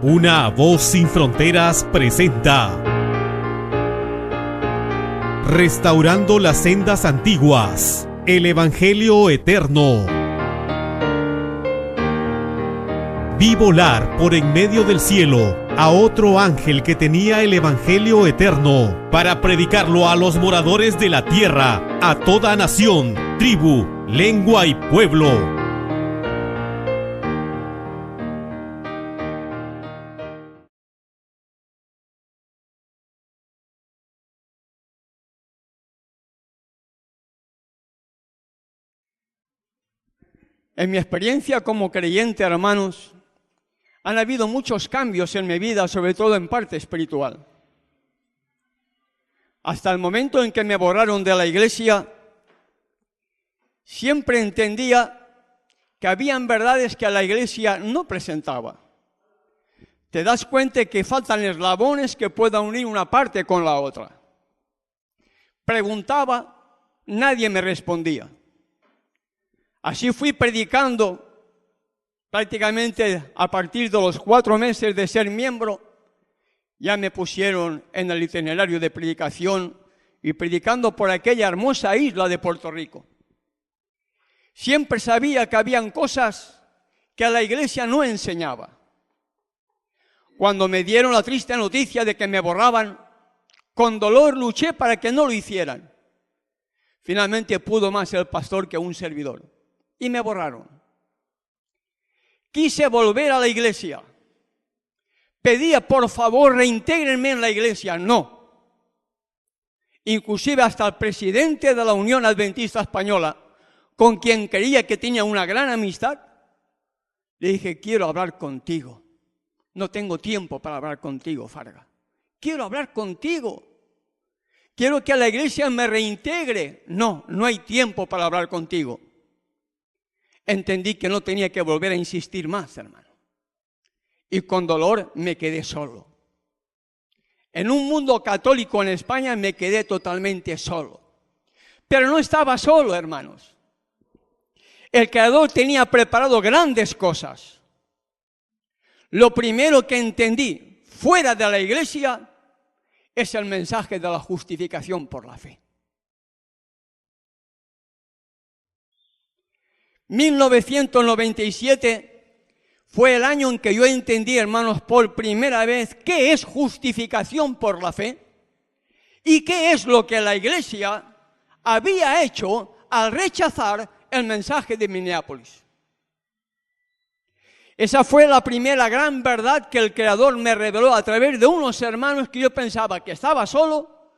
Una voz sin fronteras presenta Restaurando las sendas antiguas, el Evangelio eterno. Vi volar por en medio del cielo a otro ángel que tenía el Evangelio eterno para predicarlo a los moradores de la tierra, a toda nación, tribu, lengua y pueblo. En mi experiencia como creyente, hermanos, han habido muchos cambios en mi vida, sobre todo en parte espiritual. Hasta el momento en que me borraron de la iglesia, siempre entendía que habían verdades que la iglesia no presentaba. Te das cuenta que faltan eslabones que puedan unir una parte con la otra. Preguntaba, nadie me respondía. Así fui predicando prácticamente a partir de los 4 meses de ser miembro. Ya me pusieron en el itinerario de predicación y predicando por aquella hermosa isla de Puerto Rico. Siempre sabía que habían cosas que la iglesia no enseñaba. Cuando me dieron la triste noticia de que me borraban, con dolor luché para que no lo hicieran. Finalmente pudo más el pastor que un servidor. Y me borraron. Quise volver a la iglesia. Pedía, por favor, reintégrenme en la iglesia. No. Inclusive hasta el presidente de la Unión Adventista Española, con quien creía que tenía una gran amistad, le dije, quiero hablar contigo. No tengo tiempo para hablar contigo, Farga. Quiero hablar contigo. Quiero que la iglesia me reintegre. No, no hay tiempo para hablar contigo. Entendí que no tenía que volver a insistir más, hermano. Y con dolor me quedé solo. En un mundo católico en España me quedé totalmente solo. Pero no estaba solo, hermanos. El Creador tenía preparado grandes cosas. Lo primero que entendí fuera de la iglesia es el mensaje de la justificación por la fe. 1997 fue el año en que yo entendí, hermanos, por primera vez qué es justificación por la fe y qué es lo que la iglesia había hecho al rechazar el mensaje de Minneapolis. Esa fue la primera gran verdad que el Creador me reveló a través de unos hermanos que yo pensaba que estaba solo,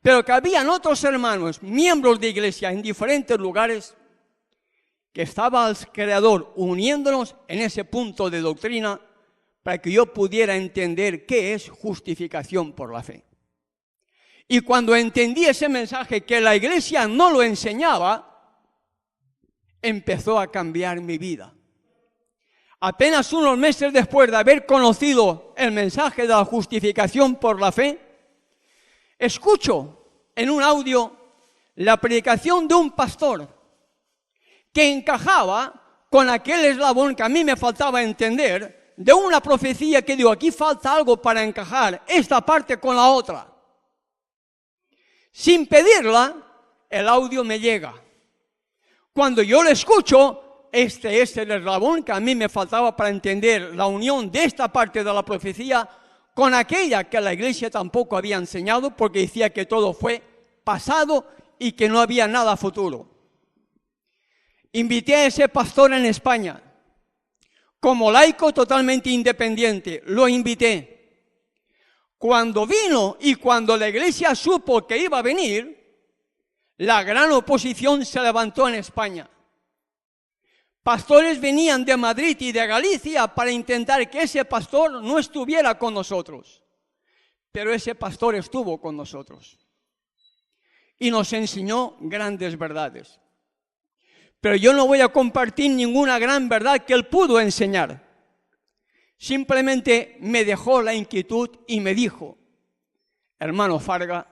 pero que habían otros hermanos, miembros de iglesia en diferentes lugares, que estaba el Creador uniéndonos en ese punto de doctrina para que yo pudiera entender qué es justificación por la fe. Y cuando entendí ese mensaje que la iglesia no lo enseñaba, empezó a cambiar mi vida. Apenas unos meses después de haber conocido el mensaje de la justificación por la fe, escucho en un audio la predicación de un pastor que encajaba con aquel eslabón que a mí me faltaba entender, de una profecía que digo, aquí falta algo para encajar esta parte con la otra. Sin pedirla, el audio me llega. Cuando yo lo escucho, este es el eslabón que a mí me faltaba para entender la unión de esta parte de la profecía con aquella que la iglesia tampoco había enseñado, porque decía que todo fue pasado y que no había nada futuro. Invité a ese pastor en España, como laico totalmente independiente, lo invité. Cuando vino y cuando la iglesia supo que iba a venir, la gran oposición se levantó en España. Pastores venían de Madrid y de Galicia para intentar que ese pastor no estuviera con nosotros. Pero ese pastor estuvo con nosotros y nos enseñó grandes verdades. Pero yo no voy a compartir ninguna gran verdad que él pudo enseñar. Simplemente me dejó la inquietud y me dijo, hermano Farga,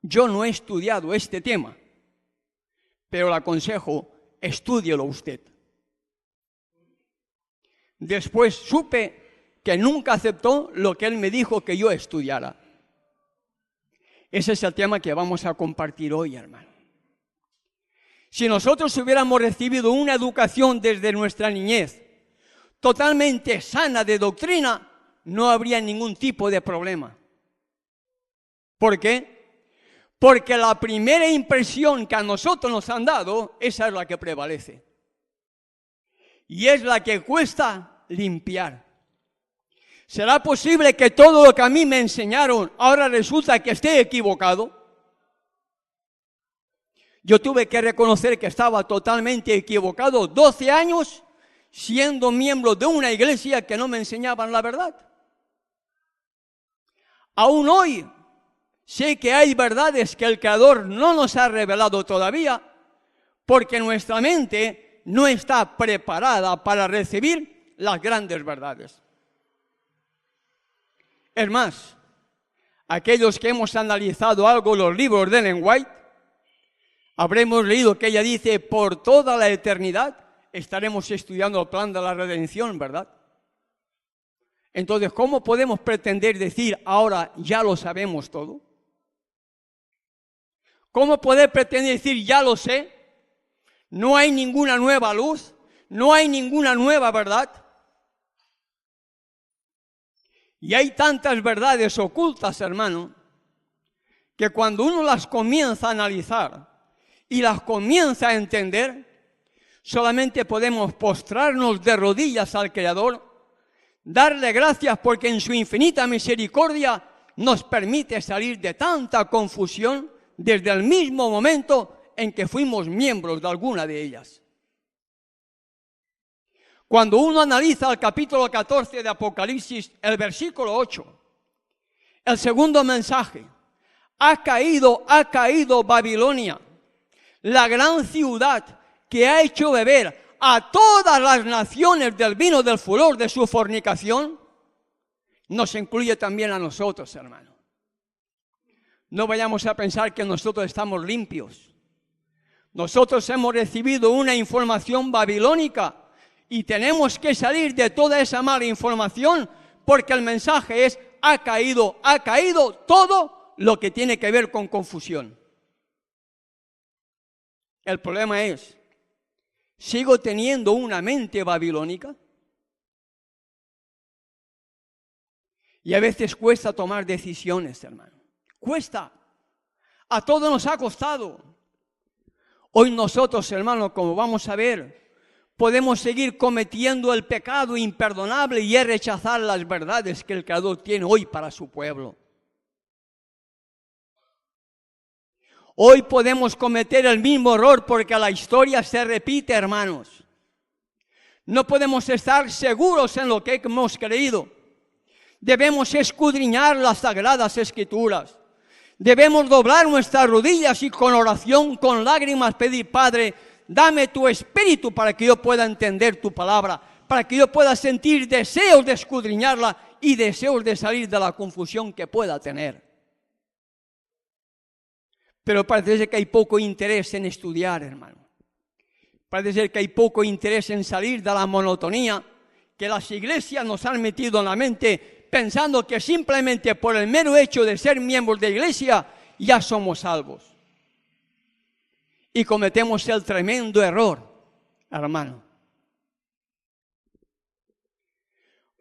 yo no he estudiado este tema, pero le aconsejo, estúdielo usted. Después supe que nunca aceptó lo que él me dijo que yo estudiara. Ese es el tema que vamos a compartir hoy, hermano. Si nosotros hubiéramos recibido una educación desde nuestra niñez totalmente sana de doctrina, no habría ningún tipo de problema. ¿Por qué? Porque la primera impresión que a nosotros nos han dado, esa es la que prevalece. Y es la que cuesta limpiar. ¿Será posible que todo lo que a mí me enseñaron ahora resulta que esté equivocado? Yo tuve que reconocer que estaba totalmente equivocado 12 años siendo miembro de una iglesia que no me enseñaban la verdad. Aún hoy sé que hay verdades que el Creador no nos ha revelado todavía porque nuestra mente no está preparada para recibir las grandes verdades. Es más, aquellos que hemos analizado algo los libros de Ellen White, habremos leído que ella dice, por toda la eternidad estaremos estudiando el plan de la redención, ¿verdad? Entonces, ¿cómo podemos pretender decir ahora ya lo sabemos todo? ¿Cómo poder pretender decir ya lo sé? No hay ninguna nueva luz, no hay ninguna nueva verdad. Y hay tantas verdades ocultas, hermano, que cuando uno las comienza a analizar y las comienza a entender, solamente podemos postrarnos de rodillas al Creador, darle gracias porque en su infinita misericordia nos permite salir de tanta confusión desde el mismo momento en que fuimos miembros de alguna de ellas. Cuando uno analiza el capítulo 14 de Apocalipsis, el versículo 8, el segundo mensaje, ha caído Babilonia, la gran ciudad que ha hecho beber a todas las naciones del vino del furor de su fornicación, nos incluye también a nosotros, hermano. No vayamos a pensar que nosotros estamos limpios. Nosotros hemos recibido una información babilónica y tenemos que salir de toda esa mala información porque el mensaje es, ha caído todo lo que tiene que ver con confusión. El problema es, ¿sigo teniendo una mente babilónica? Y a veces cuesta tomar decisiones, hermano. Cuesta. A todos nos ha costado. Hoy nosotros, hermano, como vamos a ver, podemos seguir cometiendo el pecado imperdonable y es rechazar las verdades que el Creador tiene hoy para su pueblo. Hoy podemos cometer el mismo error porque la historia se repite, hermanos. No podemos estar seguros en lo que hemos creído. Debemos escudriñar las Sagradas Escrituras. Debemos doblar nuestras rodillas y con oración, con lágrimas pedir, Padre, dame tu espíritu para que yo pueda entender tu palabra, para que yo pueda sentir deseos de escudriñarla y deseos de salir de la confusión que pueda tener. Pero parece ser que hay poco interés en estudiar, hermano. Parece ser que hay poco interés en salir de la monotonía que las iglesias nos han metido en la mente, pensando que simplemente por el mero hecho de ser miembros de iglesia ya somos salvos. Y cometemos el tremendo error, hermano.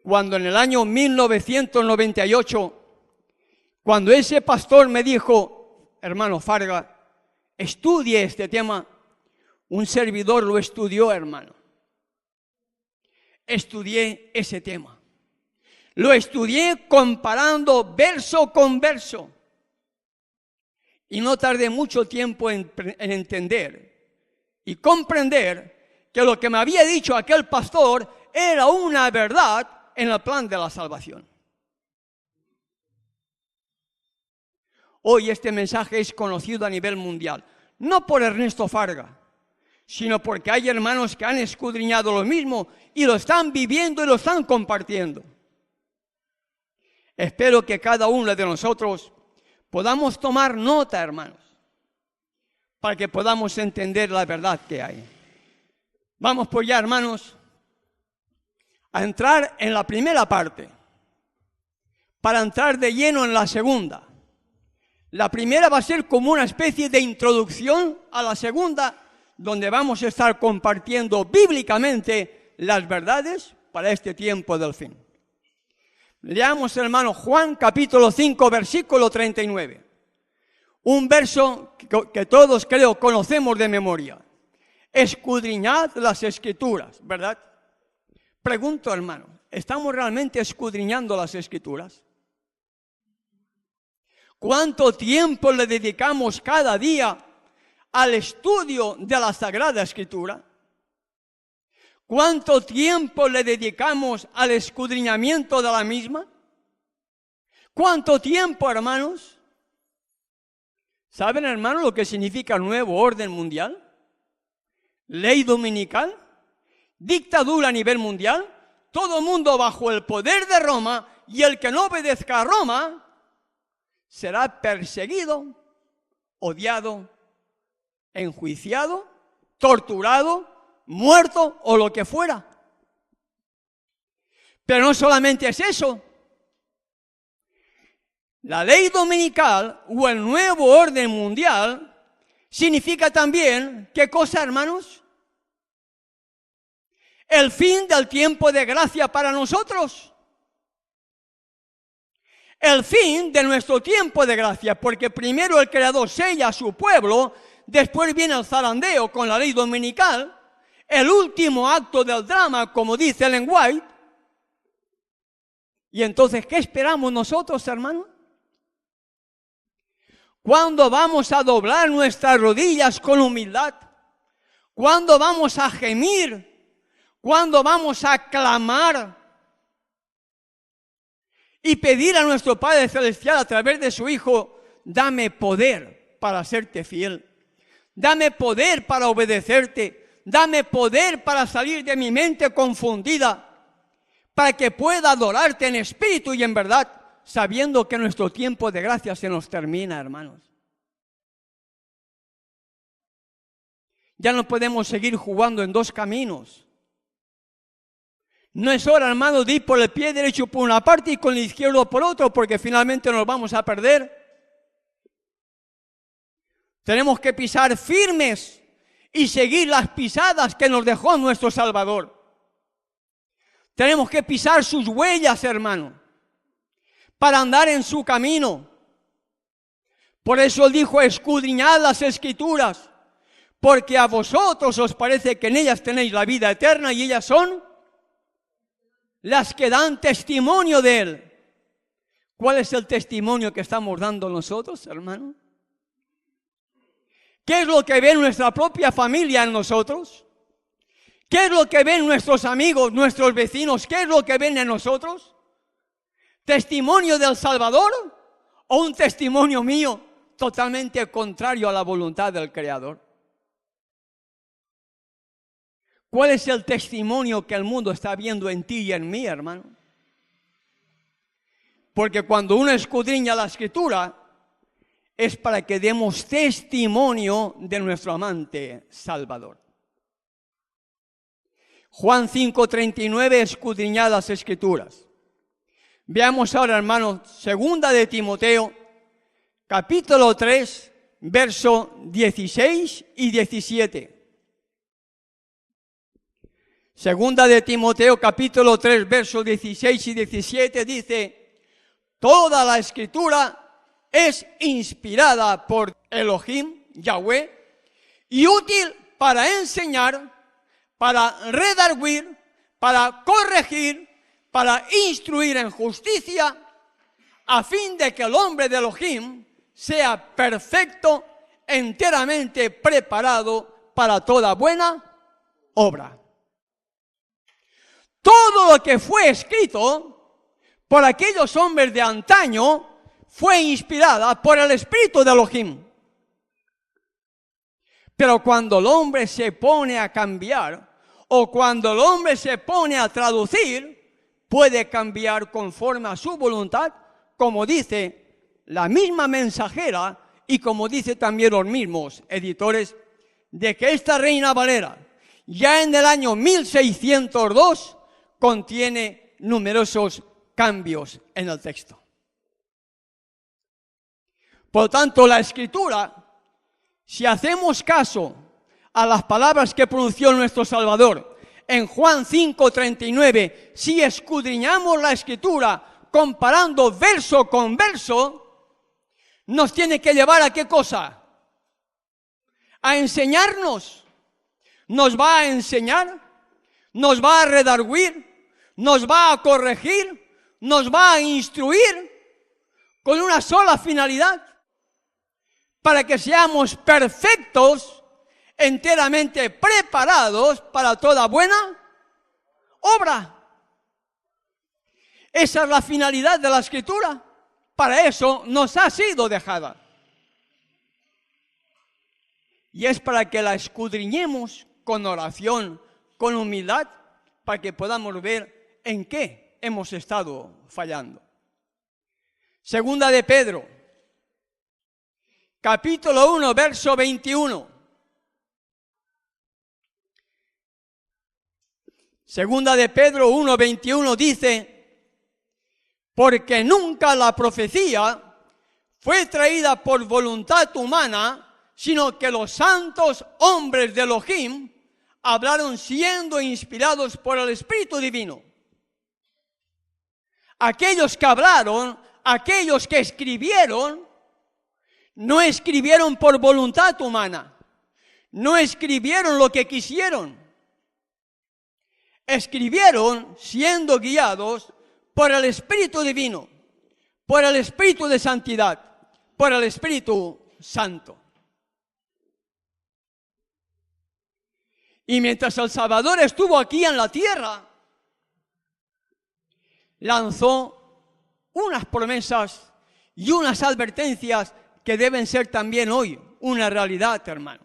Cuando en el año 1998, cuando ese pastor me dijo, hermano Farga, estudie este tema, un servidor lo estudió, hermano. Estudié ese tema. Lo estudié comparando verso con verso. Y no tardé mucho tiempo en entender y comprender que lo que me había dicho aquel pastor era una verdad en el plan de la salvación. Hoy este mensaje es conocido a nivel mundial, no por Ernesto Farga, sino porque hay hermanos que han escudriñado lo mismo y lo están viviendo y lo están compartiendo. Espero que cada uno de nosotros podamos tomar nota, hermanos, para que podamos entender la verdad que hay. Vamos por ya, hermanos, a entrar en la primera parte, para entrar de lleno en la segunda. La primera va a ser como una especie de introducción a la segunda, donde vamos a estar compartiendo bíblicamente las verdades para este tiempo del fin. Leamos, hermano, Juan capítulo 5, versículo 39. Un verso que todos creo conocemos de memoria. Escudriñad las Escrituras, ¿verdad? Pregunto, hermano, ¿estamos realmente escudriñando las Escrituras? ¿Cuánto tiempo le dedicamos cada día al estudio de la Sagrada Escritura? ¿Cuánto tiempo le dedicamos al escudriñamiento de la misma? ¿Cuánto tiempo, hermanos? ¿Saben, hermanos, lo que significa el nuevo orden mundial? Ley dominical, dictadura a nivel mundial, todo el mundo bajo el poder de Roma, y el que no obedezca a Roma será perseguido, odiado, enjuiciado, torturado, muerto o lo que fuera. Pero no solamente es eso. La ley dominical o el nuevo orden mundial significa también, ¿qué cosa, hermanos? El fin del tiempo de gracia para nosotros. El fin de nuestro tiempo de gracia, porque primero el Creador sella a su pueblo, después viene el zarandeo con la ley dominical, el último acto del drama, como dice Ellen White. Y entonces, ¿qué esperamos nosotros, hermanos? ¿Cuándo vamos a doblar nuestras rodillas con humildad? ¿Cuándo vamos a gemir? ¿Cuándo vamos a clamar? Y pedir a nuestro Padre Celestial a través de su Hijo, dame poder para serte fiel, dame poder para obedecerte, dame poder para salir de mi mente confundida, para que pueda adorarte en espíritu y en verdad, sabiendo que nuestro tiempo de gracia se nos termina, hermanos. Ya no podemos seguir jugando en dos caminos. No es hora, hermano, de ir por el pie derecho por una parte y con el izquierdo por otro, porque finalmente nos vamos a perder. Tenemos que pisar firmes y seguir las pisadas que nos dejó nuestro Salvador. Tenemos que pisar sus huellas, hermano, para andar en su camino. Por eso él dijo, escudriñad las Escrituras, porque a vosotros os parece que en ellas tenéis la vida eterna y ellas son las que dan testimonio de Él. ¿Cuál es el testimonio que estamos dando nosotros, hermano? ¿Qué es lo que ve nuestra propia familia en nosotros? ¿Qué es lo que ven nuestros amigos, nuestros vecinos? ¿Qué es lo que ven en nosotros? ¿Testimonio del Salvador o un testimonio mío totalmente contrario a la voluntad del Creador? ¿Cuál es el testimonio que el mundo está viendo en ti y en mí, hermano? Porque cuando uno escudriña la Escritura, es para que demos testimonio de nuestro amante Salvador. Juan 5:39, escudriñad las Escrituras. Veamos ahora, hermanos, segunda de Timoteo, capítulo 3, verso 16 y 17. Segunda de Timoteo, capítulo 3, versos 16 y 17, dice, toda la Escritura es inspirada por Elohim, Yahweh, y útil para enseñar, para redarguir, para corregir, para instruir en justicia, a fin de que el hombre de Elohim sea perfecto, enteramente preparado para toda buena obra. Todo lo que fue escrito por aquellos hombres de antaño fue inspirada por el Espíritu de Elohim. Pero cuando el hombre se pone a cambiar, o cuando el hombre se pone a traducir, puede cambiar conforme a su voluntad, como dice la misma mensajera y como dice también los mismos editores, de que esta Reina Valera, ya en el año 1602, contiene numerosos cambios en el texto. Por lo tanto, la Escritura, si hacemos caso a las palabras que pronunció nuestro Salvador en Juan 5:39, si escudriñamos la Escritura comparando verso con verso, nos tiene que llevar ¿a qué cosa? A enseñarnos. Nos va a enseñar, nos va a redarguir, nos va a corregir, nos va a instruir con una sola finalidad, para que seamos perfectos, enteramente preparados para toda buena obra. Esa es la finalidad de la Escritura. Para eso nos ha sido dejada. Y es para que la escudriñemos con oración, con humildad, para que podamos ver en qué hemos estado fallando. Segunda de Pedro, capítulo 1, verso 21. Segunda de Pedro 1, 21 dice: porque nunca la profecía fue traída por voluntad humana, sino que los santos hombres de Elohim hablaron siendo inspirados por el Espíritu Divino. Aquellos que hablaron, aquellos que escribieron, no escribieron por voluntad humana, no escribieron lo que quisieron, escribieron siendo guiados por el Espíritu Divino, por el Espíritu de Santidad, por el Espíritu Santo. Y mientras el Salvador estuvo aquí en la tierra, lanzó unas promesas y unas advertencias que deben ser también hoy una realidad, hermano.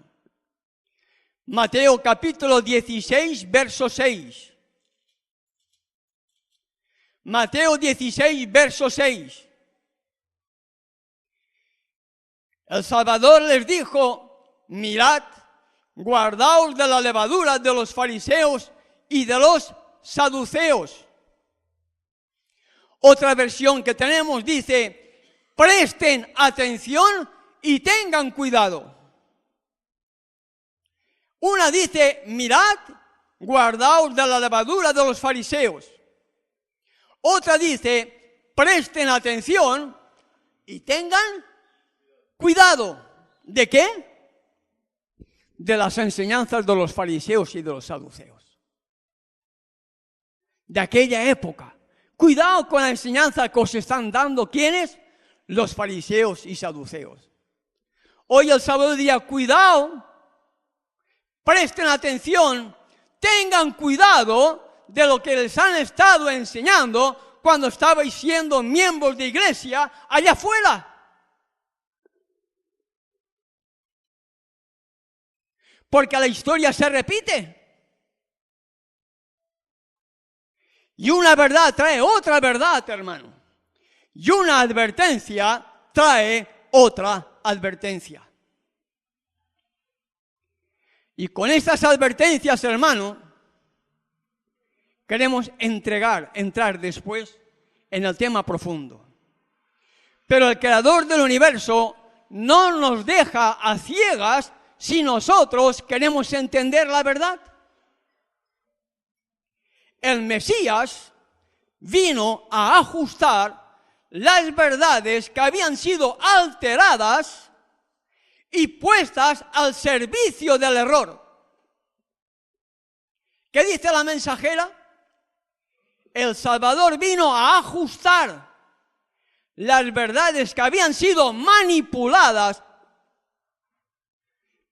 Mateo capítulo 16, verso 6. Mateo 16, verso 6. El Salvador les dijo: mirad, guardaos de la levadura de los fariseos y de los saduceos. Otra versión que tenemos dice: presten atención y tengan cuidado. Una dice: mirad, guardaos de la levadura de los fariseos. Otra dice: presten atención y tengan cuidado. ¿De qué? De las enseñanzas de los fariseos y de los saduceos. De aquella época. Cuidado con la enseñanza que os están dando. ¿Quiénes? Los fariseos y saduceos. Hoy el Salvador diría: cuidado, presten atención, tengan cuidado de lo que les han estado enseñando cuando estabais siendo miembros de iglesia allá afuera. Porque la historia se repite. Y una verdad trae otra verdad, hermano. Y una advertencia trae otra advertencia. Y con estas advertencias, hermano, queremos entrar después en el tema profundo. Pero el Creador del universo no nos deja a ciegas si nosotros queremos entender la verdad. El Mesías vino a ajustar las verdades que habían sido alteradas y puestas al servicio del error. ¿Qué dice la mensajera? El Salvador vino a ajustar las verdades que habían sido manipuladas,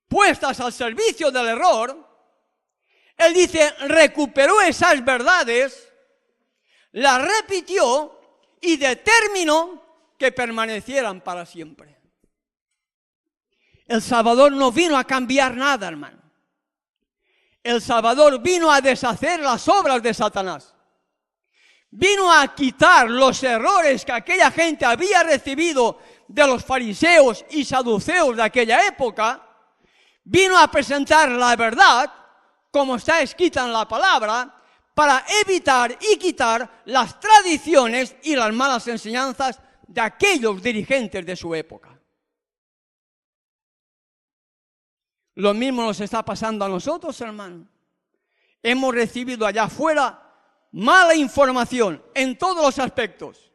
puestas al servicio del error. Él dice, recuperó esas verdades, las repitió y determinó que permanecieran para siempre. El Salvador no vino a cambiar nada, hermano. El Salvador vino a deshacer las obras de Satanás. Vino a quitar los errores que aquella gente había recibido de los fariseos y saduceos de aquella época. Vino a presentar la verdad, como está escrita en la palabra, para evitar y quitar las tradiciones y las malas enseñanzas de aquellos dirigentes de su época. Lo mismo nos está pasando a nosotros, hermano. Hemos recibido allá afuera mala información en todos los aspectos.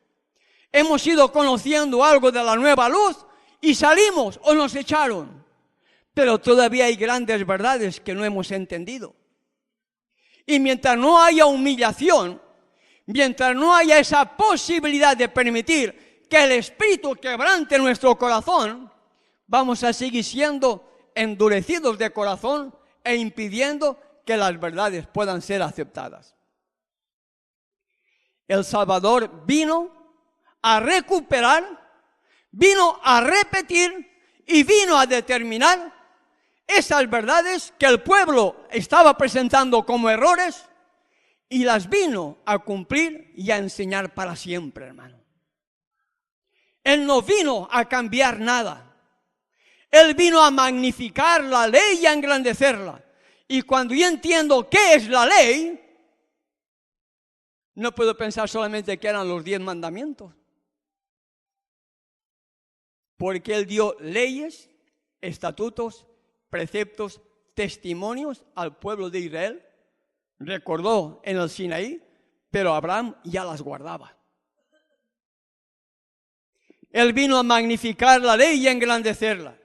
Hemos ido conociendo algo de la nueva luz y salimos o nos echaron. Pero todavía hay grandes verdades que no hemos entendido. Y mientras no haya humillación, mientras no haya esa posibilidad de permitir que el Espíritu quebrante nuestro corazón, vamos a seguir siendo endurecidos de corazón e impidiendo que las verdades puedan ser aceptadas. El Salvador vino a recuperar, vino a repetir y vino a determinar esas verdades que el pueblo estaba presentando como errores y las vino a cumplir y a enseñar para siempre, hermano. Él no vino a cambiar nada. Él vino a magnificar la ley y a engrandecerla. Y cuando yo entiendo qué es la ley, no puedo pensar solamente que eran los 10 mandamientos. Porque Él dio leyes, estatutos, preceptos, testimonios al pueblo de Israel. Recordó en el Sinaí, pero Abraham ya las guardaba. Él vino a magnificar la ley y a engrandecerla.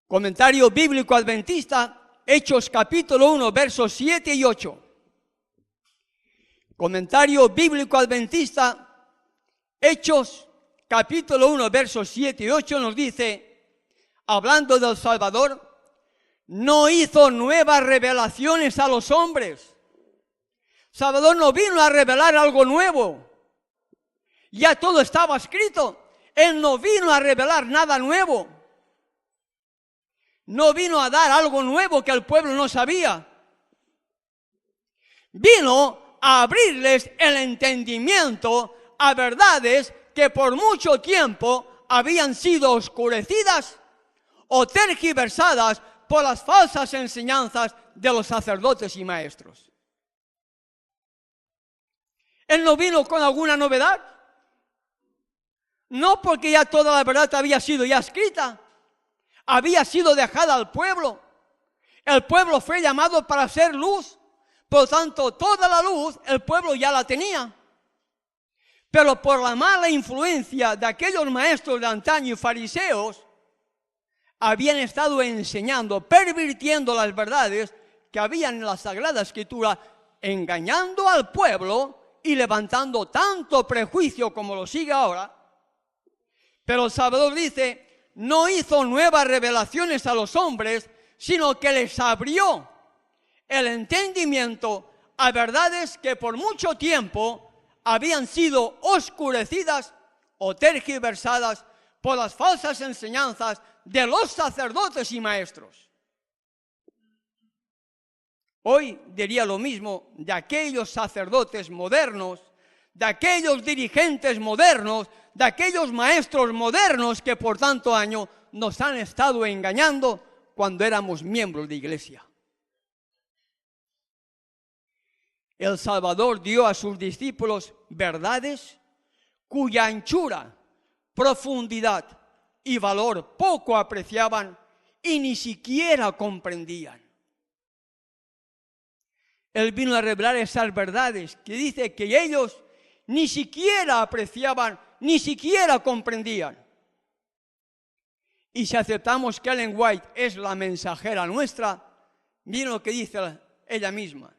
Comentario bíblico adventista, Hechos capítulo 1, versos 7 y 8. Comentario bíblico adventista, Hechos capítulo 1, versos 7 y 8 nos dice, hablando del Salvador, no hizo nuevas revelaciones a los hombres. Salvador no vino a revelar algo nuevo. Ya todo estaba escrito. Él no vino a revelar nada nuevo. No vino a dar algo nuevo que el pueblo no sabía. Vino a abrirles el entendimiento a verdades que por mucho tiempo habían sido oscurecidas o tergiversadas por las falsas enseñanzas de los sacerdotes y maestros. Él no vino con alguna novedad. No, porque ya toda la verdad había sido ya escrita. Había sido dejada al pueblo. El pueblo fue llamado para ser luz. Por lo tanto, toda la luz el pueblo ya la tenía. Pero por la mala influencia de aquellos maestros de antaño y fariseos, habían estado enseñando, pervirtiendo las verdades que habían en la Sagrada Escritura, engañando al pueblo y levantando tanto prejuicio como lo sigue ahora. Pero el Salvador dice, no hizo nuevas revelaciones a los hombres, sino que les abrió el entendimiento a verdades que por mucho tiempo habían sido oscurecidas o tergiversadas por las falsas enseñanzas de los sacerdotes y maestros. Hoy diría lo mismo de aquellos sacerdotes modernos, de aquellos dirigentes modernos, de aquellos maestros modernos que por tanto años nos han estado engañando cuando éramos miembros de iglesia. El Salvador dio a sus discípulos verdades cuya anchura, profundidad y valor poco apreciaban y ni siquiera comprendían. Él vino a revelar esas verdades que dice que ellos ni siquiera apreciaban, ni siquiera comprendían. Y si aceptamos que Ellen White es la mensajera nuestra, miren lo que dice ella misma.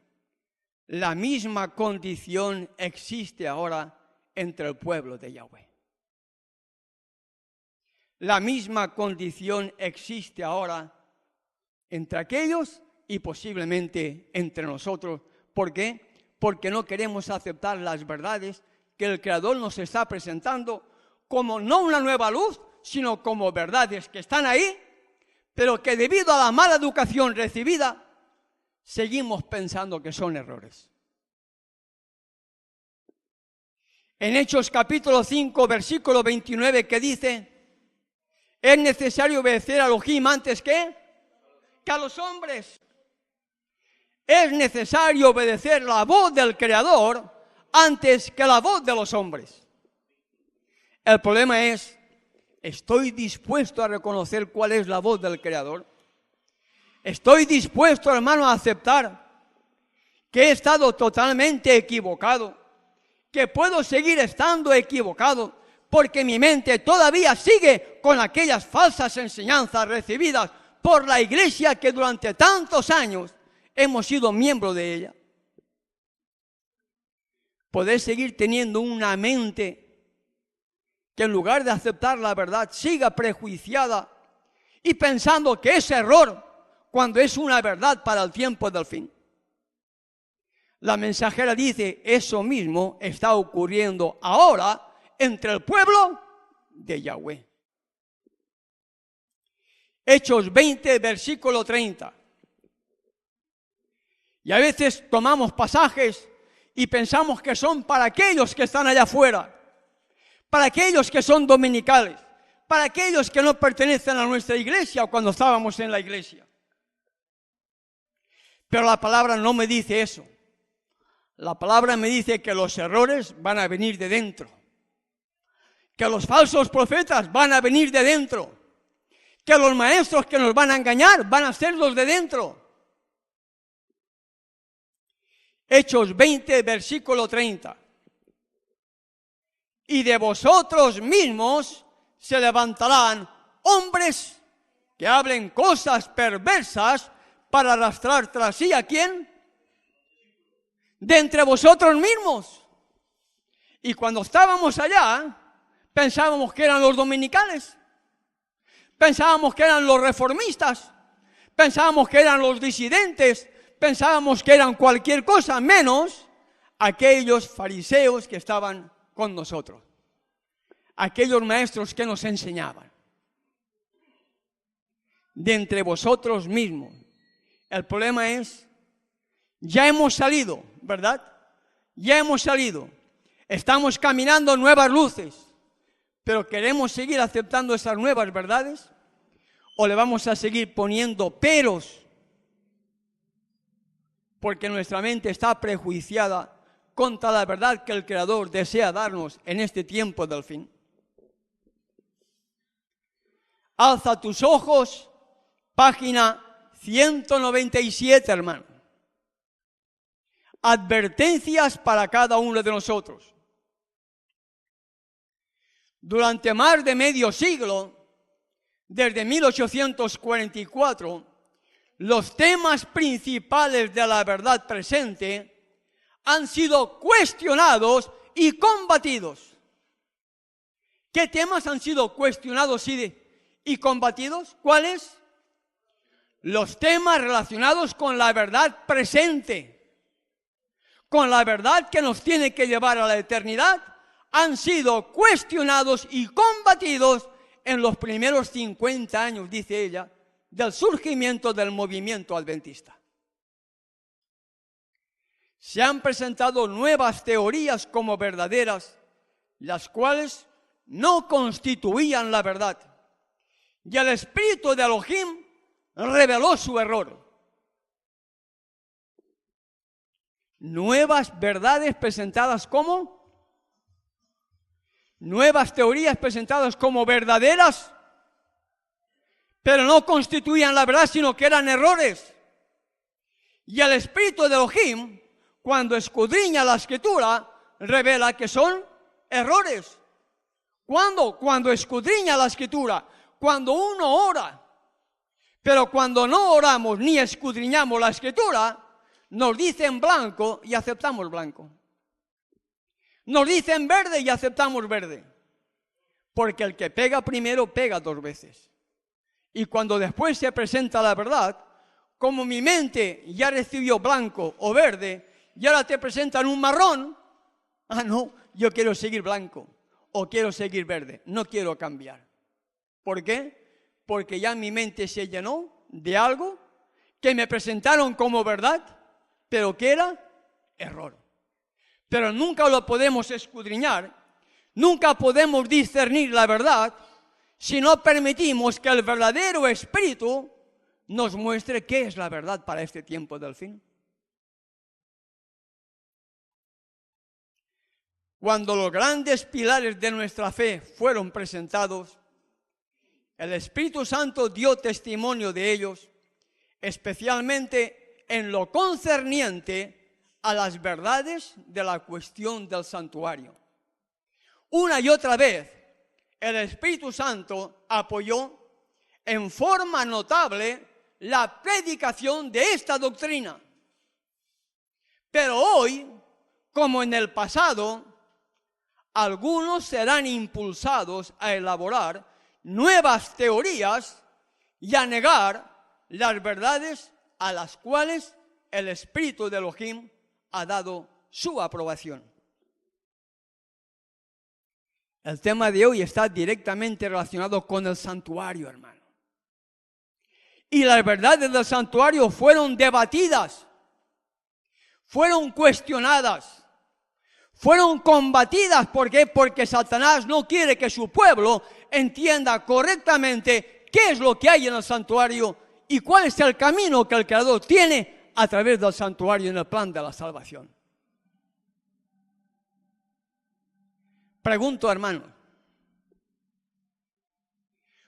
La misma condición existe ahora entre el pueblo de Yahweh. La misma condición existe ahora entre aquellos y posiblemente entre nosotros. ¿Por qué? Porque no queremos aceptar las verdades que el Creador nos está presentando como no una nueva luz, sino como verdades que están ahí, pero que debido a la mala educación recibida, seguimos pensando que son errores. En Hechos capítulo 5, versículo 29, que dice, es necesario obedecer a Elohim antes que a los hombres. es necesario obedecer la voz del Creador antes que la voz de los hombres. El problema es, ¿estoy dispuesto a reconocer cuál es la voz del Creador? ¿Estoy dispuesto, hermano, a aceptar que he estado totalmente equivocado? Que puedo seguir estando equivocado porque mi mente todavía sigue con aquellas falsas enseñanzas recibidas por la iglesia que durante tantos años hemos sido miembros de ella. Poder seguir teniendo una mente que en lugar de aceptar la verdad siga prejuiciada y pensando que es error cuando es una verdad para el tiempo del fin. La mensajera dice, eso mismo está ocurriendo ahora entre el pueblo de Yahweh. Hechos 20, versículo 30. Y a veces tomamos pasajes y pensamos que son para aquellos que están allá afuera, para aquellos que son dominicales, para aquellos que no pertenecen a nuestra iglesia o cuando estábamos en la iglesia. Pero la palabra no me dice eso. La palabra me dice que los errores van a venir de dentro, que los falsos profetas van a venir de dentro, que los maestros que nos van a engañar van a ser los de dentro. Hechos 20, versículo 30. Y de vosotros mismos se levantarán hombres que hablen cosas perversas para arrastrar tras sí ¿a quién? De entre vosotros mismos. Y cuando estábamos allá, pensábamos que eran los dominicales, pensábamos que eran los reformistas, pensábamos que eran los disidentes, pensábamos que eran cualquier cosa menos aquellos fariseos que estaban con nosotros, aquellos maestros que nos enseñaban. De entre vosotros mismos. El problema es, ya hemos salido, ¿verdad? Ya hemos salido. Estamos caminando nuevas luces, pero ¿queremos seguir aceptando esas nuevas verdades? ¿O le vamos a seguir poniendo peros? Porque nuestra mente está prejuiciada contra la verdad que el Creador desea darnos en este tiempo del fin. Alza tus ojos, página 197, hermano. Advertencias para cada uno de nosotros. Durante más de medio siglo, desde 1844, los temas principales de la verdad presente han sido cuestionados y combatidos. ¿Qué temas han sido cuestionados y combatidos? ¿Cuáles? Los temas relacionados con la verdad presente, con la verdad que nos tiene que llevar a la eternidad, han sido cuestionados y combatidos en los primeros 50 años, dice ella, del surgimiento del movimiento adventista. Se han presentado nuevas teorías como verdaderas, las cuales no constituían la verdad. Y el espíritu de Elohim reveló su error. Nuevas verdades presentadas como, nuevas teorías presentadas como verdaderas, pero no constituían la verdad, sino que eran errores. Y el espíritu de Elohim, cuando escudriña la escritura, revela que son errores. ¿Cuándo? Cuando escudriña la escritura, cuando uno ora. Pero cuando no oramos ni escudriñamos la escritura, nos dicen blanco y aceptamos blanco. Nos dicen verde y aceptamos verde. Porque el que pega primero pega dos veces. Y cuando después se presenta la verdad, como mi mente ya recibió blanco o verde, y ahora te presentan un marrón, no, yo quiero seguir blanco o quiero seguir verde, no quiero cambiar. ¿Por qué? Porque ya mi mente se llenó de algo que me presentaron como verdad, pero que era error. Pero nunca lo podemos escudriñar, nunca podemos discernir la verdad si no permitimos que el verdadero espíritu nos muestre qué es la verdad para este tiempo del fin. cuando los grandes pilares de nuestra fe fueron presentados, el Espíritu Santo dio testimonio de ellos, especialmente en lo concerniente a las verdades de la cuestión del santuario. Una y otra vez, el Espíritu Santo apoyó en forma notable la predicación de esta doctrina. Pero hoy, como en el pasado, algunos serán impulsados a elaborar nuevas teorías y a negar las verdades a las cuales el Espíritu de Elohim ha dado su aprobación. El tema de hoy está directamente relacionado con el santuario, hermano. Y las verdades del santuario fueron debatidas, fueron cuestionadas, fueron combatidas. ¿Por qué? Porque Satanás no quiere que su pueblo entienda correctamente qué es lo que hay en el santuario y cuál es el camino que el Creador tiene a través del santuario en el plan de la salvación. Pregunto, hermano,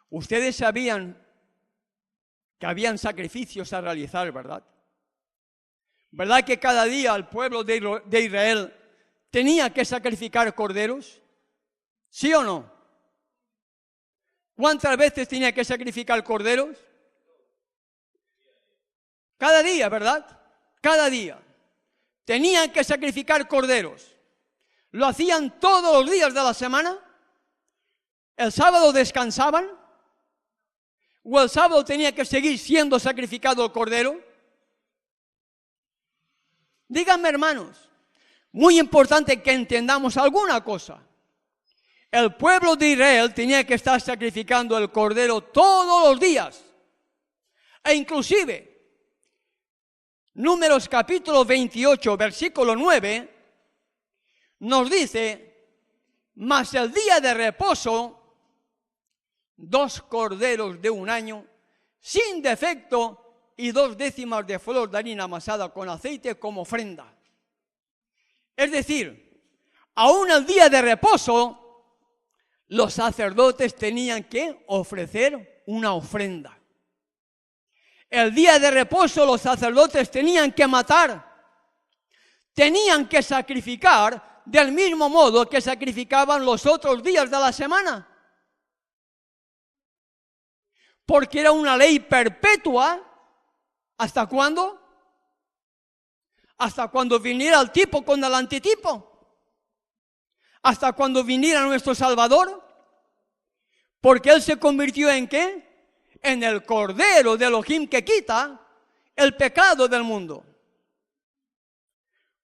ustedes sabían que habían sacrificios a realizar, ¿verdad? ¿Verdad que cada día el pueblo de Israel tenía que sacrificar corderos? ¿Sí o no? ¿Cuántas veces tenía que sacrificar corderos? Cada día, ¿verdad? Cada día. Tenían que sacrificar corderos. ¿Lo hacían todos los días de la semana? ¿El sábado descansaban? ¿O el sábado tenía que seguir siendo sacrificado el cordero? Díganme, hermanos, muy importante que entendamos alguna cosa. El pueblo de Israel tenía que estar sacrificando el cordero todos los días. E inclusive, Números capítulo 28, versículo 9, nos dice: mas el día de reposo, 2 corderos de un año, sin defecto, y 2 décimas de flor de harina amasada con aceite como ofrenda. Es decir, aún el día de reposo, los sacerdotes tenían que ofrecer una ofrenda. El día de reposo los sacerdotes tenían que matar, tenían que sacrificar del mismo modo que sacrificaban los otros días de la semana. Porque era una ley perpetua. ¿Hasta cuándo? Hasta cuando viniera el tipo con el antitipo. Hasta cuando viniera nuestro Salvador. Porque Él se convirtió ¿en qué? En el Cordero de Elohim que quita el pecado del mundo.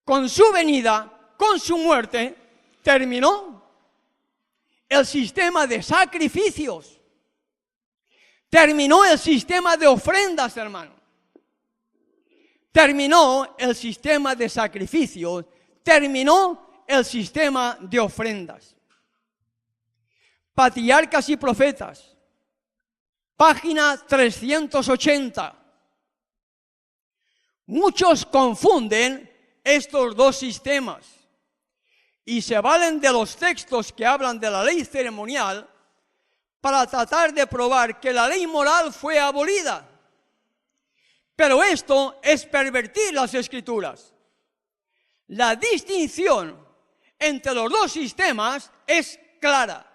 Con su venida, con su muerte, terminó el sistema de sacrificios. Terminó el sistema de ofrendas, hermano. Terminó el sistema de sacrificios. Terminó el sistema de ofrendas. Patriarcas y Profetas. Página 380. Muchos confunden estos dos sistemas y se valen de los textos que hablan de la ley ceremonial para tratar de probar que la ley moral fue abolida. Pero esto es pervertir las Escrituras. La distinción entre los dos sistemas es clara.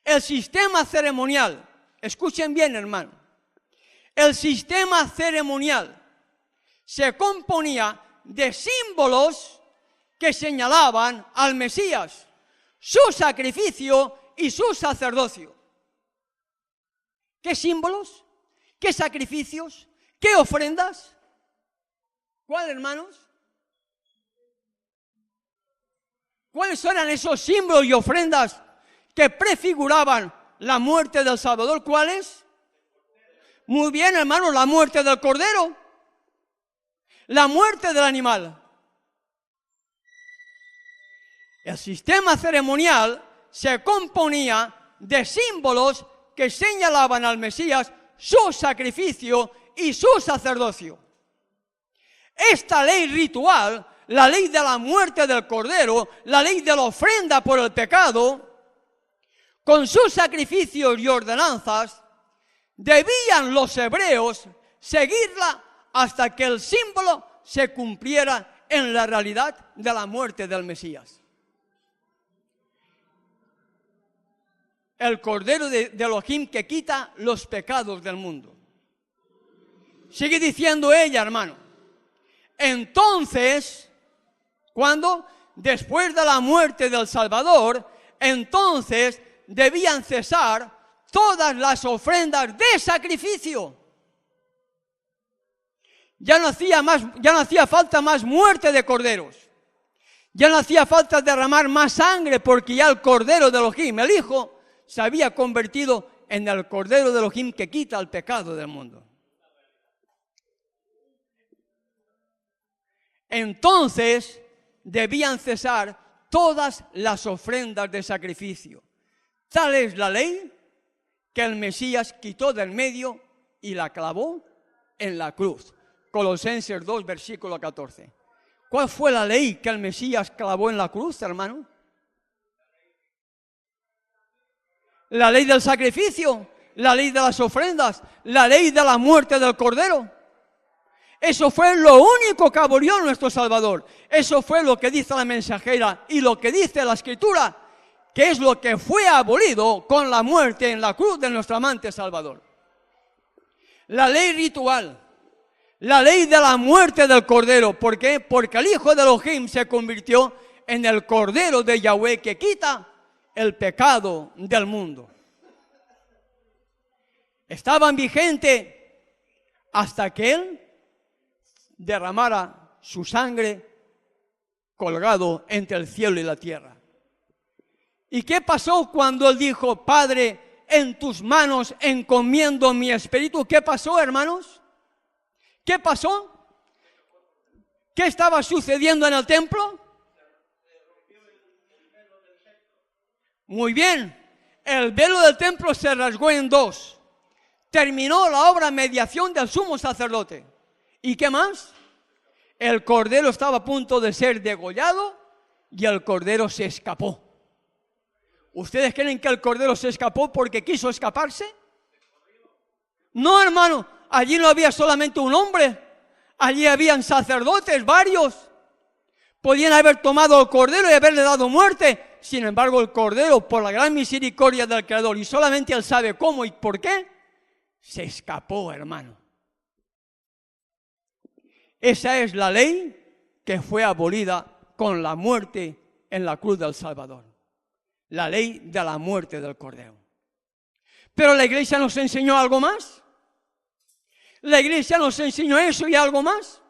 El sistema ceremonial, escuchen bien, hermano, el sistema ceremonial se componía de símbolos que señalaban al Mesías, su sacrificio y su sacerdocio. ¿Qué símbolos? ¿Qué sacrificios? ¿Qué ofrendas? ¿Cuál, hermanos? ¿Cuáles eran esos símbolos y ofrendas que prefiguraban la muerte del Salvador? ¿Cuáles? Muy bien, hermanos, la muerte del cordero, la muerte del animal. El sistema ceremonial se componía de símbolos que señalaban al Mesías, su sacrificio y su sacerdocio. Esta ley ritual la ley de la muerte del cordero, la ley de la ofrenda por el pecado, con sus sacrificios y ordenanzas, debían los hebreos seguirla hasta que el símbolo se cumpliera en la realidad de la muerte del Mesías. El Cordero de Elohim que quita los pecados del mundo. Sigue diciendo ella, hermano. Entonces, cuando después de la muerte del Salvador, entonces debían cesar todas las ofrendas de sacrificio. Ya no hacía falta más muerte de corderos. Ya no hacía falta derramar más sangre, porque ya el Cordero de Elohim, el Hijo, se había convertido en el Cordero de Elohim que quita el pecado del mundo. Entonces debían cesar todas las ofrendas de sacrificio. Tal es la ley que el Mesías quitó del medio y la clavó en la cruz. Colosenses 2, versículo 14. ¿Cuál fue la ley que el Mesías clavó en la cruz, hermano? La ley del sacrificio, la ley de las ofrendas, la ley de la muerte del Cordero. Eso fue lo único que abolió nuestro Salvador. Eso fue lo que dice la mensajera y lo que dice la Escritura, que es lo que fue abolido con la muerte en la cruz de nuestro amante Salvador. La ley ritual, la ley de la muerte del Cordero. ¿Por qué? Porque el Hijo de Elohim se convirtió en el Cordero de Yahweh que quita el pecado del mundo. Estaban vigentes hasta que Él derramara su sangre colgado entre el cielo y la tierra. ¿Y qué pasó cuando Él dijo, Padre, en tus manos encomiendo mi espíritu? ¿Qué pasó, hermanos? ¿Qué pasó? ¿Qué estaba sucediendo en el templo? Muy bien, el velo del templo se rasgó en dos. Terminó la obra de mediación del sumo sacerdote. ¿Y qué más? El cordero estaba a punto de ser degollado y el cordero se escapó. ¿Ustedes creen que el cordero se escapó porque quiso escaparse? No, hermano, allí no había solamente un hombre, allí habían sacerdotes, varios. Podían haber tomado el cordero y haberle dado muerte. Sin embargo, el cordero, por la gran misericordia del Creador, y solamente Él sabe cómo y por qué, se escapó, hermano. Esa es la ley que fue abolida con la muerte en la cruz del Salvador. La ley de la muerte del Cordero. Pero la Iglesia nos enseñó algo más. La Iglesia nos enseñó eso y algo más.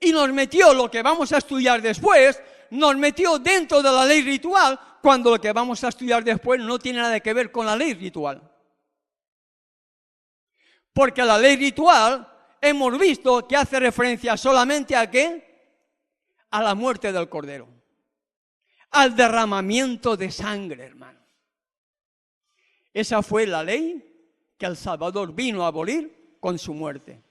Y nos metió lo que vamos a estudiar después, nos metió dentro de la ley ritual, cuando lo que vamos a estudiar después no tiene nada que ver con la ley ritual. Porque la ley ritual hemos visto que hace referencia solamente a ¿qué? A la muerte del Cordero. Al derramamiento de sangre, hermano. Esa fue la ley que el Salvador vino a abolir con su muerte.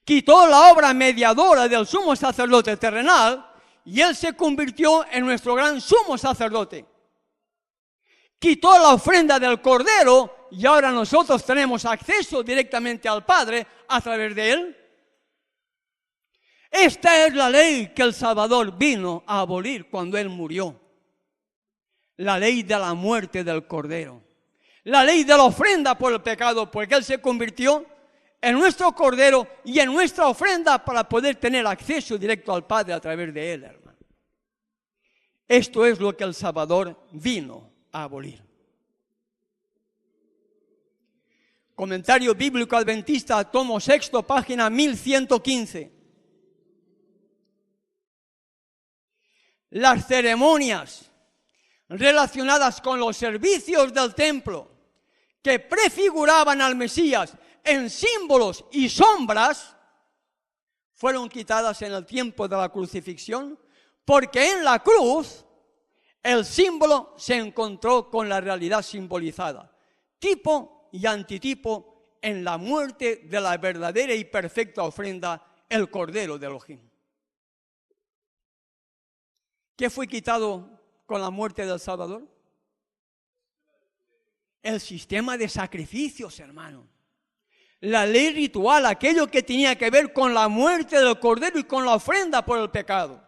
Quitó la obra mediadora del sumo sacerdote terrenal y Él se convirtió en nuestro gran sumo sacerdote. Quitó la ofrenda del Cordero y ahora nosotros tenemos acceso directamente al Padre a través de Él. Esta es la ley que el Salvador vino a abolir cuando Él murió. La ley de la muerte del Cordero. La ley de la ofrenda por el pecado, porque Él se convirtió en nuestro Cordero y en nuestra ofrenda para poder tener acceso directo al Padre a través de Él, hermano. Esto es lo que el Salvador vino a abolir. Comentario Bíblico Adventista, tomo 6, página 1115. Las ceremonias relacionadas con los servicios del templo que prefiguraban al Mesías en símbolos y sombras fueron quitadas en el tiempo de la crucifixión, porque en la cruz el símbolo se encontró con la realidad simbolizada, tipo y antitipo en la muerte de la verdadera y perfecta ofrenda, el Cordero de Elohim. ¿Qué fue quitado con la muerte del Salvador? El sistema de sacrificios, hermano. La ley ritual, aquello que tenía que ver con la muerte del Cordero y con la ofrenda por el pecado.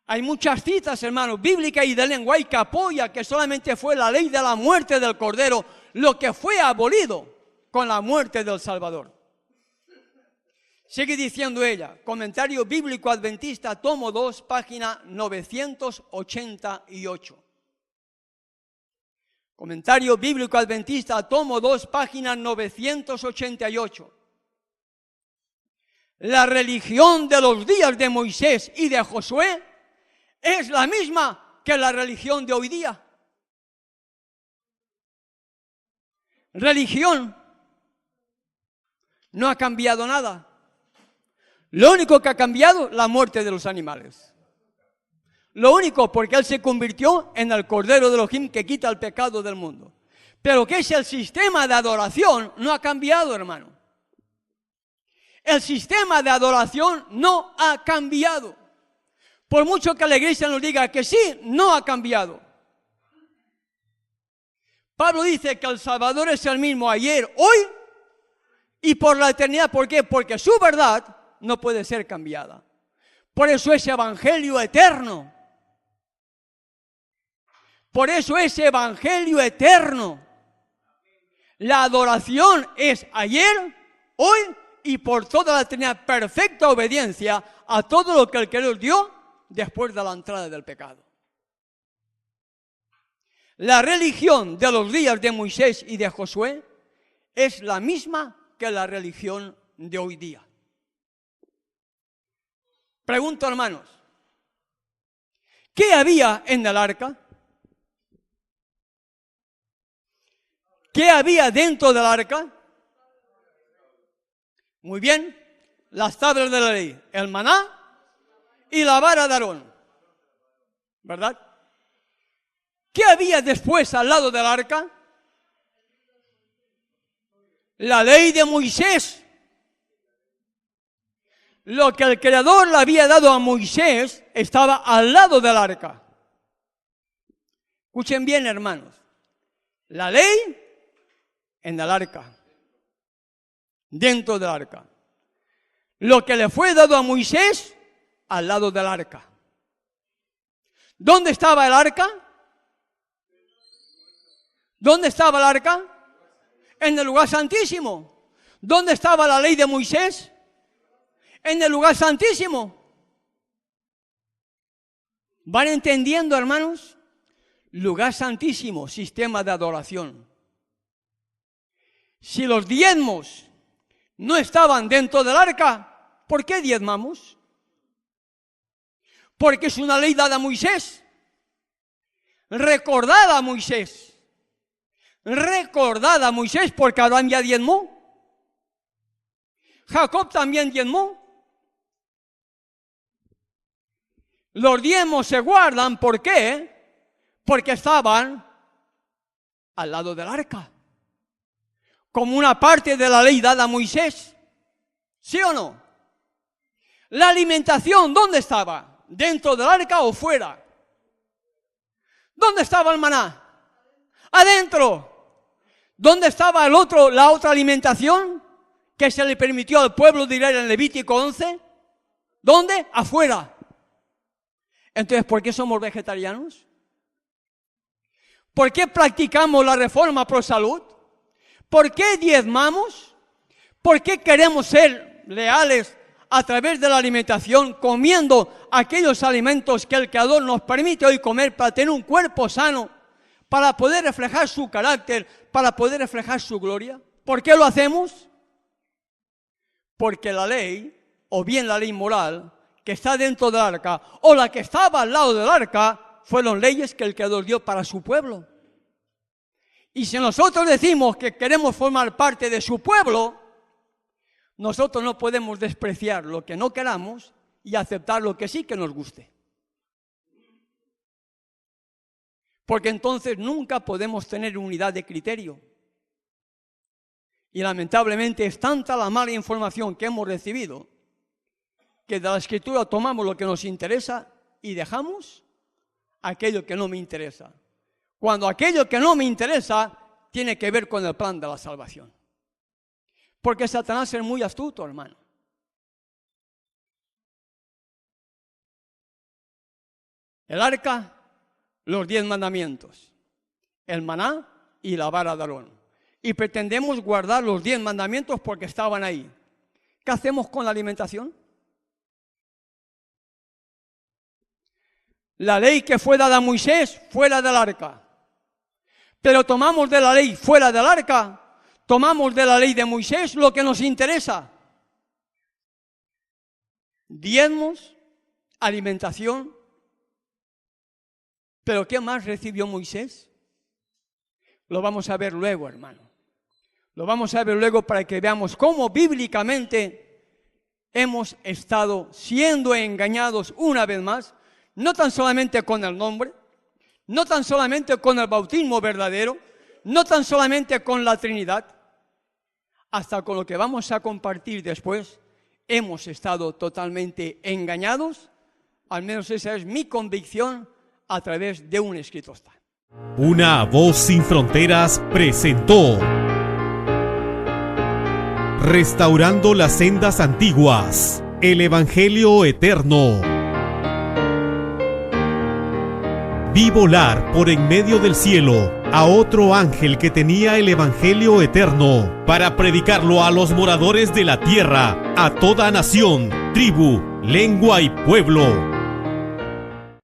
Hay muchas citas, hermanos, bíblicas y de lenguaje que apoya que solamente fue la ley de la muerte del Cordero lo que fue abolido con la muerte del Salvador. Sigue diciendo ella, Comentario Bíblico Adventista, tomo 2, página 988. Comentario Bíblico Adventista, tomo 2, página 988. La religión de los días de Moisés y de Josué es la misma que la religión de hoy día. Religión no ha cambiado nada. Lo único que ha cambiado, la muerte de los animales. Lo único, porque Él se convirtió en el Cordero de Elohim que quita el pecado del mundo. Pero que es el sistema de adoración, no ha cambiado, hermano. El sistema de adoración no ha cambiado. Por mucho que la iglesia nos diga que sí, no ha cambiado. Pablo dice que el Salvador es el mismo ayer, hoy y por la eternidad. ¿Por qué? Porque su verdad no puede ser cambiada. Por eso es evangelio eterno. Por eso es evangelio eterno. La adoración es ayer, hoy y por toda la eternidad. Perfecta obediencia a todo lo que el Creador dio después de la entrada del pecado. La religión de los días de Moisés y de Josué es la misma que la religión de hoy día. Pregunto, hermanos, ¿qué había en el arca? ¿Qué había dentro del arca? Muy bien, las tablas de la ley, el maná y la vara de Aarón, ¿verdad? ¿Qué había después al lado del arca? La ley de Moisés. Lo que el Creador le había dado a Moisés estaba al lado del arca. Escuchen bien, hermanos. La ley en el arca, dentro del arca. Lo que le fue dado a Moisés al lado del arca. ¿Dónde estaba el arca? ¿Dónde estaba el arca? En el lugar santísimo. ¿Dónde estaba la ley de Moisés? En el lugar santísimo. ¿Van entendiendo, hermanos? Lugar santísimo, sistema de adoración. Si los diezmos no estaban dentro del arca, ¿por qué diezmamos? Porque es una ley dada a Moisés, recordada a Moisés. Recordada a Moisés, porque Abraham ya diezmó. Jacob también diezmó. Los diezmos se guardan, ¿por qué? Porque estaban al lado del arca, como una parte de la ley dada a Moisés. ¿Sí o no? La alimentación, ¿dónde estaba? ¿Dentro del arca o fuera? ¿Dónde estaba el maná? Adentro. ¿Dónde estaba la otra alimentación que se le permitió al pueblo de Israel en Levítico 11? ¿Dónde? Afuera. Entonces, ¿por qué somos vegetarianos? ¿Por qué practicamos la reforma pro salud? ¿Por qué diezmamos? ¿Por qué queremos ser leales a través de la alimentación, comiendo aquellos alimentos que el Creador nos permite hoy comer para tener un cuerpo sano, para poder reflejar su carácter, para poder reflejar su gloria? ¿Por qué lo hacemos? Porque la ley, o bien la ley moral, que está dentro del arca, o la que estaba al lado del arca, fueron leyes que el Creador dio para su pueblo. Y si nosotros decimos que queremos formar parte de su pueblo, nosotros no podemos despreciar lo que no queramos y aceptar lo que sí que nos guste. Porque entonces nunca podemos tener unidad de criterio. Y lamentablemente es tanta la mala información que hemos recibido que de la Escritura tomamos lo que nos interesa y dejamos aquello que no me interesa. Cuando aquello que no me interesa tiene que ver con el plan de la salvación. Porque Satanás es muy astuto, hermano. El arca, los 10 mandamientos, el maná y la vara de Aarón. Y pretendemos guardar los 10 mandamientos porque estaban ahí. ¿Qué hacemos con la alimentación? La ley que fue dada a Moisés, fuera del arca. Pero tomamos de la ley fuera del arca, tomamos de la ley de Moisés lo que nos interesa. Diezmos, alimentación. ¿Pero qué más recibió Moisés? Lo vamos a ver luego, hermano. Lo vamos a ver luego para que veamos cómo bíblicamente hemos estado siendo engañados una vez más, no tan solamente con el nombre, no tan solamente con el bautismo verdadero, no tan solamente con la Trinidad, hasta con lo que vamos a compartir después, hemos estado totalmente engañados, al menos esa es mi convicción, a través de un escrito está. Una voz sin fronteras presentó Restaurando las sendas antiguas, el Evangelio eterno. Vi volar por en medio del cielo a otro ángel que tenía el Evangelio eterno para predicarlo a los moradores de la tierra, a toda nación, tribu, lengua y pueblo.